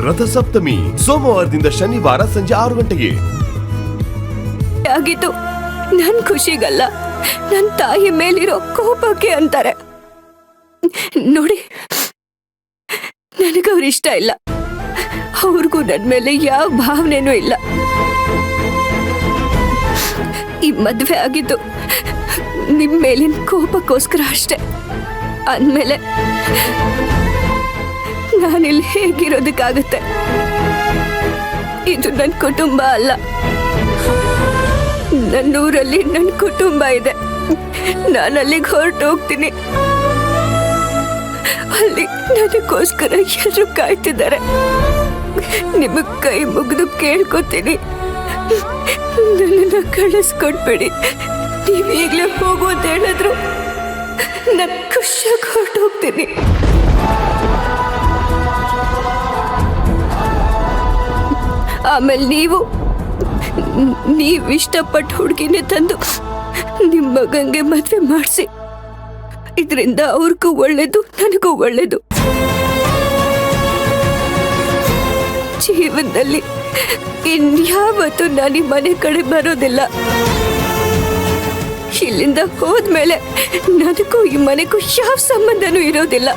ರಥಸಪ್ತಮಿ ಸೋಮವಾರದಿಂದ ಶನಿವಾರ ಸಂಜೆ 6 ಗಂಟೆಗೆ. ಆಗಿದ್ದು ನನ್ ಖುಷಿಗಲ್ಲ, ನನ್ ತಾಯಿ ಮೇಲಿರೋ ಕೋಪಕ್ಕೆ ಅಂತಾರೆ. ನೋಡಿ, ನನಗವ್ರಿಷ್ಟ ಇಲ್ಲ. ಅವ್ರಿಗೂ ನನ್ ಮೇಲೆ ಯಾವ ಭಾವನೆನೂ ಇಲ್ಲ. ಈ ಮದ್ವೆ ಆಗಿದ್ದು ನಿಮ್ ಮೇಲಿನ ಕೋಪಕ್ಕೋಸ್ಕರ ಅಷ್ಟೆ. ಅಂದ್ಮೇಲೆ ನಾನಿಲ್ಲಿ ಹೇಗಿರೋದಕ್ಕಾಗತ್ತೆ? ಇದು ನನ್ನ ಕುಟುಂಬ ಅಲ್ಲ. ನನ್ನೂರಲ್ಲಿ ನನ್ನ ಕುಟುಂಬ ಇದೆ. ನಾನಲ್ಲಿಗೆ ಹೊರಟು ಹೋಗ್ತೀನಿ. ಅಲ್ಲಿ ನನಗೋಸ್ಕರ ಎಲ್ಲರೂ ಕಾಯ್ತಿದ್ದಾರೆ. ನಿಮಗ್ ಕೈ ಮುಗಿದು ಕೇಳ್ಕೊತೀನಿ, ನನ್ನನ್ನ ಕಳಿಸ್ಕೊಟ್ಬಿಡಿ. ನೀವೀಗ್ಲೇ ಹೋಗು ಅಂತ ಹೇಳಿದ್ರು ನಾನು ಖುಷಿಯಾಗಿ ಹೊರಟು ಹೋಗ್ತೀನಿ. ಆಮೇಲೆ ನೀವು ಇಷ್ಟಪಟ್ಟು ಹುಡುಗಿನೇ ತಂದು ನಿಮ್ಮ ಮಗಂಗೆ ಮದ್ವೆ ಮಾಡಿಸಿ. ಇದರಿಂದ ಅವ್ರಿಗೂ ಒಳ್ಳೇದು, ನನಗೂ ಒಳ್ಳೇದು. ಜೀವನದಲ್ಲಿ ಇನ್ಯಾವತ್ತೂ ನಾನು ಈ ಮನೆ ಕಡೆ ಬರೋದಿಲ್ಲ. ಇಲ್ಲಿಂದ ಹೋದ್ಮೇಲೆ ನನಗೂ ಈ ಮನೆಗೂ ಯಾವ ಸಂಬಂಧನೂ ಇರೋದಿಲ್ಲ.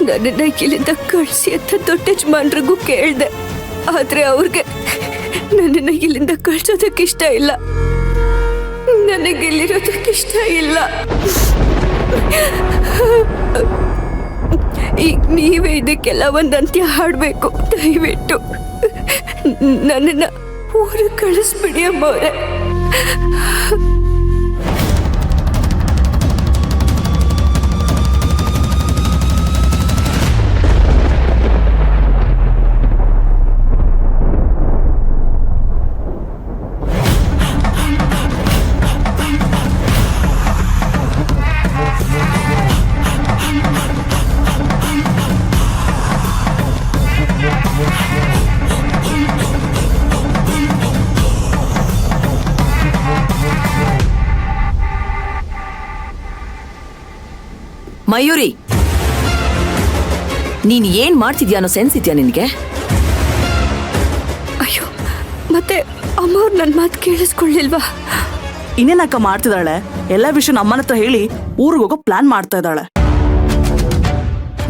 ನನ್ನನ್ನ ಇಲ್ಲಿಂದ ಕಳಿಸಿ ಅಂತ ದೊಡ್ಡ ಯಜಮಾನ್ರಿಗೂ ಕೇಳ್ದೆ. ಆದ್ರೆ ಅವ್ರಿಗೆ ನನ್ನನ್ನ ಇಲ್ಲಿಂದ ಕಳ್ಸೋದಕ್ಕಿಷ್ಟ ಇಲ್ಲ. ನನಗಿಲ್ಲಿರೋದಕ್ಕಿಷ್ಟ ಇಲ್ಲ. ಈಗ ನೀವೇ ಇದಕ್ಕೆಲ್ಲ ಒಂದು ಅಂತ್ಯ ಹಾಡಬೇಕು. ದಯವಿಟ್ಟು ನನ್ನನ್ನ ಊರಿಗೆ ಕಳಿಸ್ಬಿಡಿ ಅಮ್ಮವ್ರೆ. ಮಯೂರಿ, ನೀನ್ ಏನ್ ಮಾಡ್ತಿದ್ಯಾ ಅನ್ನೋ ಸೆನ್ಸ್ ಇದೆಯಾ ನಿನ್ಗೆ? ಅಯ್ಯೋ, ಮತ್ತೆ ಅಮ್ಮವ್ರು ನನ್ನ ಮಾತು ಕೇಳಿಸ್ಕೊಳ್ಳಿಲ್ವಾ? ಇನ್ನೇನಕ್ಕ ಮಾಡ್ತಿದ್ದಾಳೆ? ಎಲ್ಲ ವಿಷಯ ಅಮ್ಮನ ಹತ್ರ ಹೇಳಿ ಊರಿಗೆ ಹೋಗೋ ಪ್ಲಾನ್ ಮಾಡ್ತಾ ಇದ್ದಾಳೆ.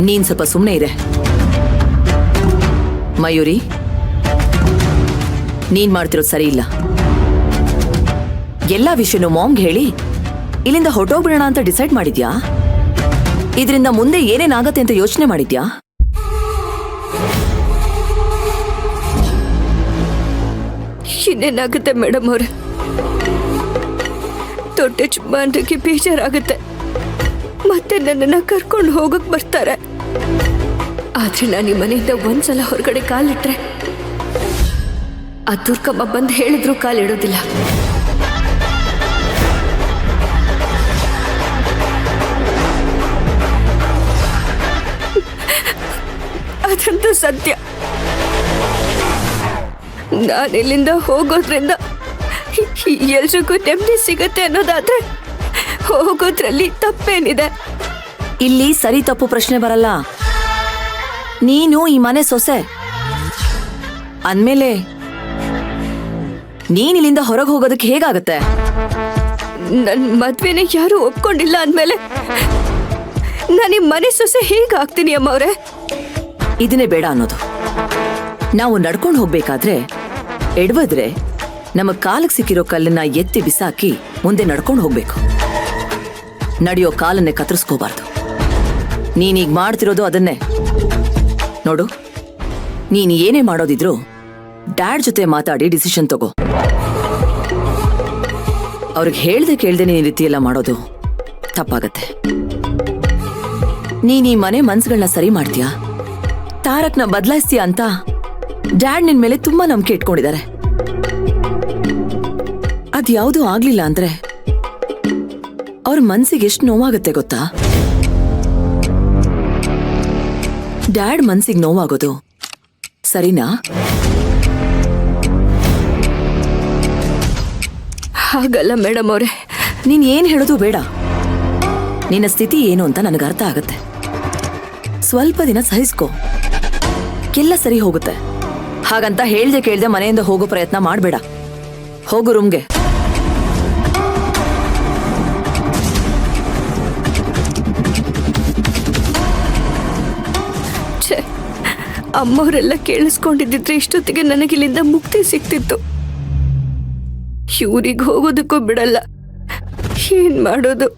ನೀನ್ ಸ್ವಲ್ಪ ಸುಮ್ಮನೆ ಇರೆ. ಮಯೂರಿ, ನೀನ್ ಮಾಡ್ತಿರೋದು ಸರಿ ಇಲ್ಲ. ಎಲ್ಲಾ ವಿಷಯನೂ ಮಾಮ್ಗೆ ಹೇಳಿ ಇಲ್ಲಿಂದ ಹೊರಟೋಗ್ಬಿಡೋಣ ಅಂತ ಡಿಸೈಡ್ ಮಾಡಿದ್ಯಾ? ಇದರಿಂದ ಮುಂದೆ ಏನೇನಾಗತ್ತೆ ಅಂತ ಯೋಚನೆ ಮಾಡಿದ್ಯಾ? ಇನ್ನೇನಾಗುತ್ತೆ ಮೇಡಮ್ ಅವ್ರೆ? ದೊಡ್ಡ ಯಜಮಾನ್ರಿಗೆ ಬೇಜಾರಾಗುತ್ತೆ. ಮತ್ತೆ ನನ್ನನ್ನ ಕರ್ಕೊಂಡು ಹೋಗಕ್ ಬರ್ತಾರೆ. ಆದ್ರೆ ನಾನು ಈ ಮನೆಯಿಂದ ಒಂದ್ಸಲ ಹೊರಗಡೆ ಕಾಲಿಟ್ರೆ ಆ ದುರ್ಗಮ್ಮ ಬಂದು ಹೇಳಿದ್ರು ಕಾಲಿಡೋದಿಲ್ಲ. ಅದಂತೂ ಸತ್ಯ. ನಾನಿಲ್ಲಿಂದ ಹೋಗೋದ್ರಿಂದ ಎಲ್ರಿಗೂ ನೆಮ್ಮದಿ ಸಿಗತ್ತೆ ಅನ್ನೋದಾದ್ರೆ ಹೋಗೋದ್ರಲ್ಲಿ ತಪ್ಪೇನಿದೆ? ಇಲ್ಲಿ ಸರಿ ತಪ್ಪು ಪ್ರಶ್ನೆ ಬರಲ್ಲ. ನೀನು ಈ ಮನೆ ಸೊಸೆ ಅಂದ್ಮೇಲೆ ನೀನ್ ಇಲ್ಲಿಂದ ಹೊರಗೆ ಹೋಗೋದಕ್ಕೆ ಹೇಗಾಗತ್ತೆ? ನನ್ ಮದ್ವೆನೇ ಯಾರು ಒಪ್ಕೊಂಡಿಲ್ಲ ಅಂದ್ಮೇಲೆ ನಾನು ಈ ಮನೆ ಸೊಸೆ ಹೇಗಾಗ್ತೀನಿ ಅಮ್ಮವ್ರೆ? ಇದನ್ನೇ ಬೇಡ ಅನ್ನೋದು. ನಾವು ನಡ್ಕೊಂಡು ಹೋಗ್ಬೇಕಾದ್ರೆ ಎಡವದ್ರೆ ನಮ್ಮ ಕಾಲಕ್ಕೆ ಸಿಕ್ಕಿರೋ ಕಲ್ಲನ್ನ ಎತ್ತಿ ಬಿಸಾಕಿ ಮುಂದೆ ನಡ್ಕೊಂಡು ಹೋಗ್ಬೇಕು. ನಡೆಯೋ ಕಾಲನ್ನೇ ಕತ್ತರಿಸ್ಕೋಬಾರ್ದು. ನೀನೀಗ ಮಾಡ್ತಿರೋದು ಅದನ್ನೇ. ನೋಡು, ನೀನ್ ಏನೇ ಮಾಡೋದಿದ್ರು ಡ್ಯಾಡ್ ಜೊತೆ ಮಾತಾಡಿ ಡಿಸಿಷನ್ ತಗೋ. ಅವ್ರಿಗೆ ಹೇಳ್ದೆ ಕೇಳ್ದೆ ನೀನ್ ಈ ರೀತಿ ಎಲ್ಲ ಮಾಡೋದು ತಪ್ಪಾಗತ್ತೆ. ನೀನ್ ಈ ಮನೆ ಮನ್ಸುಗಳನ್ನ ಸರಿ ಮಾಡ್ತೀಯಾ, ತಾರಕ್ನ ಬದಲಾಯಿಸ್ತೀಯಾ ಅಂತ ಡ್ಯಾಡ್ ನಿನ್ ಮೇಲೆ ತುಂಬಾ ನಂಬಿಕೆ ಇಟ್ಕೊಂಡಿದ್ದಾರೆ. ಅದ್ಯಾವುದೂ ಆಗ್ಲಿಲ್ಲ ಅಂದ್ರೆ ಅವ್ರ ಮನ್ಸಿಗೆ ಎಷ್ಟು ನೋವಾಗುತ್ತೆ ಗೊತ್ತಾ? ಡ್ಯಾಡ್ ಮನ್ಸಿಗೆ ನೋವಾಗೋದು ಸರಿನಾ? ಹಾಗಲ್ಲ ಮೇಡಮ್ ಅವ್ರೆ. ನೀನ್ ಏನ್ ಹೇಳೋದು ಬೇಡ. ನಿನ್ನ ಸ್ಥಿತಿ ಏನು ಅಂತ ನನಗೆ ಅರ್ಥ ಆಗತ್ತೆ. ಸ್ವಲ್ಪ ದಿನ ಸಹಿಸ್ಕೋ. ಎಲ್ಲ ಸರಿ ಹೋಗುತ್ತೆ. ಹಾಗಂತ ಹೇಳ್ದೆ ಕೇಳ್ದೆ ಮನೆಯಿಂದ ಹೋಗೋ ಪ್ರಯತ್ನ ಮಾಡಬೇಡ. ಹೋಗು ರೂಮ್ಗೆ. ಛೇ, ಅಮ್ಮವರೆಲ್ಲ ಕೇಳಿಸ್ಕೊಂಡಿದ್ದಿದ್ರೆ ಇಷ್ಟೊತ್ತಿಗೆ ನನಗಿಲ್ಲಿಂದ ಮುಕ್ತಿ ಸಿಕ್ತಿತ್ತು. ಇವ್ರಿಗೆ ಹೋಗೋದಕ್ಕೂ ಬಿಡಲ್ಲ. ಏನ್ ಮಾಡೋದು?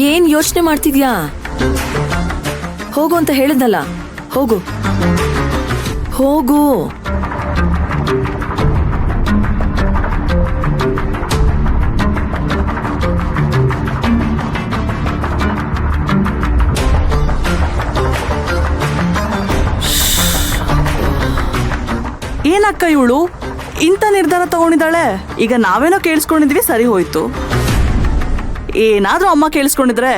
ಏನ್ ಯೋಚನೆ ಮಾಡ್ತಿದ್ಯಾ? ಹೋಗು ಅಂತ ಹೇಳಿದ್ನಲ್ಲ, ಹೋಗು ಹೋಗು. ಏನಕ್ಕ ಇವಳು ಇಂಥ ನಿರ್ಧಾರ ತಗೊಂಡಿದ್ದಾಳೆ? ಈಗ ನಾವೇನೋ ಕೇಳಿಸ್ಕೊಂಡಿದ್ವಿ, ಸರಿ ಹೋಯ್ತು. ಏನಾದ್ರೂ ಅಮ್ಮ ಕೇಳಿಸ್ಕೊಂಡಿದ್ರೆ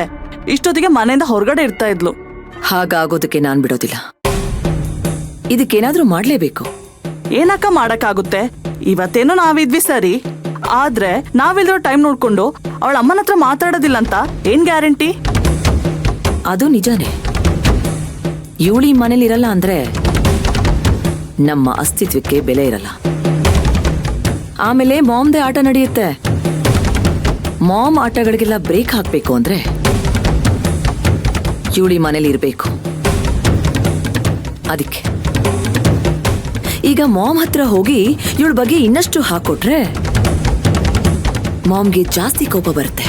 ಇಷ್ಟೊತ್ತಿಗೆ ಮನೆಯಿಂದ ಹೊರಗಡೆ ಇರ್ತಾ ಇದ್ಲು. ಹಾಗಾಗೋದಕ್ಕೆ ನಾನ್ ಬಿಡೋದಿಲ್ಲ. ಇದಕ್ಕೇನಾದ್ರೂ ಮಾಡ್ಲೇಬೇಕು. ಏನಕ್ಕ ಮಾಡಕ್ಕಾಗುತ್ತೆ? ಇವತ್ತೇನೋ ನಾವಿದ್ವಿ ಸರಿ, ಆದ್ರೆ ನಾವಿಲ್ರೋ ಟೈಮ್ ನೋಡ್ಕೊಂಡು ಅವಳ ಅಮ್ಮನ ಹತ್ರ ಮಾತಾಡೋದಿಲ್ಲ ಅಂತ ಏನ್ ಗ್ಯಾರಂಟಿ? ಅದು ನಿಜಾನೇ. ಇವಳಿ ಮನೇಲಿರಲ್ಲ ಅಂದ್ರೆ ನಮ್ಮ ಅಸ್ತಿತ್ವಕ್ಕೆ ಬೆಲೆ ಇರಲ್ಲ. ಆಮೇಲೆ ಮಾಮ್ದೇ ಆಟ ನಡೆಯುತ್ತೆ. ಮಾಮ್ ಆಟಗಳಿಗೆಲ್ಲ ಬ್ರೇಕ್ ಹಾಕ್ಬೇಕು ಅಂದ್ರೆ ಇವಳಿ ಮನೇಲಿ ಇರಬೇಕು. ಅದಕ್ಕೆ ಈಗ ಮಾಮ್ ಹತ್ರ ಹೋಗಿ ಇವಳ ಬಗ್ಗೆ ಇನ್ನಷ್ಟು ಹಾಕೊಟ್ರೆ ಮಾಮ್ಗೆ ಜಾಸ್ತಿ ಕೋಪ ಬರುತ್ತೆ.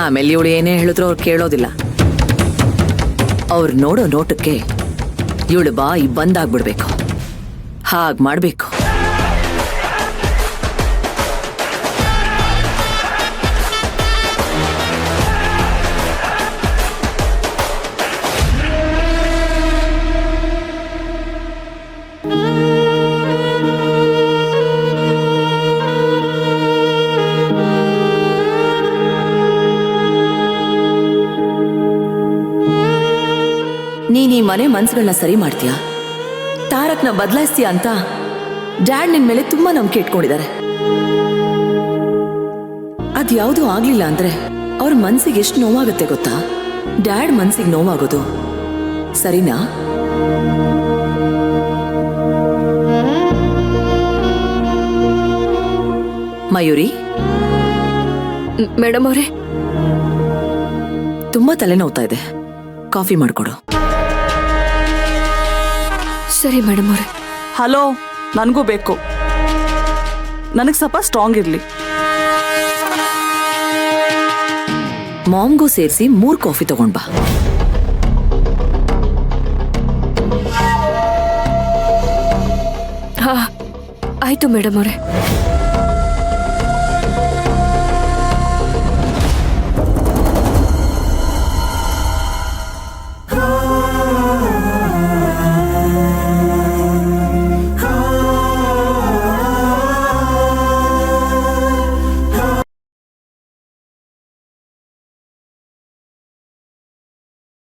ಆಮೇಲೆ ಇವಳು ಏನೇ ಹೇಳಿದ್ರು ಅವ್ರು ಕೇಳೋದಿಲ್ಲ. ಅವ್ರು ನೋಡೋ ನೋಟಕ್ಕೆ ಇವಳು ಬಾಯಿ ಬಂದಾಗ್ಬಿಡ್ಬೇಕು. ಹಾಗ್ ಮಾಡ್ಬೇಕು. ನೀನ್ ಈ ಮನೆ ಮನ್ಸುಗಳನ್ನ ಸರಿ ಮಾಡ್ತೀಯಾ? ತಾರಕ್ನ ಬದಲಾಯಿಸ್ತೀಯಾ ಅಂತ ಡ್ಯಾಡ್ ನಿನ್ ಮೇಲೆ ತುಂಬಾ ನಂಬಿಕೆ ಇಟ್ಕೊಂಡಿದ್ದಾರೆ. ಅದ್ಯಾವುದೂ ಆಗ್ಲಿಲ್ಲ ಅಂದ್ರೆ ಅವ್ರ ಮನ್ಸಿಗೆ ಎಷ್ಟು ನೋವಾಗುತ್ತೆ ಗೊತ್ತಾ? ಡ್ಯಾಡ್ ಮನ್ಸಿಗೆ ನೋವಾಗೋದು ಸರಿನಾ? ಮಯೂರಿ, ಮೇಡಮ್ ಅವರೇ, ತುಂಬಾ ತಲೆನೋವ್ತಾ ಇದೆ. ಕಾಫಿ ಮಾಡ್ಕೊಡು. ಸರಿ ಮೇಡಮ್ ಅವರೇ. ಹಲೋ, ನನಗೂ ಬೇಕು. ನನಗೆ ಸ್ವಲ್ಪ ಸ್ಟ್ರಾಂಗ್ ಇರ್ಲಿ. ಮಾಮ್ಗೂ ಸೇರಿಸಿ 3 ಕಾಫಿ ತಗೊಂಡ್ ಬಾ. ಹಾ ಆಯ್ತು ಮೇಡಮ್ ಅವರೇ.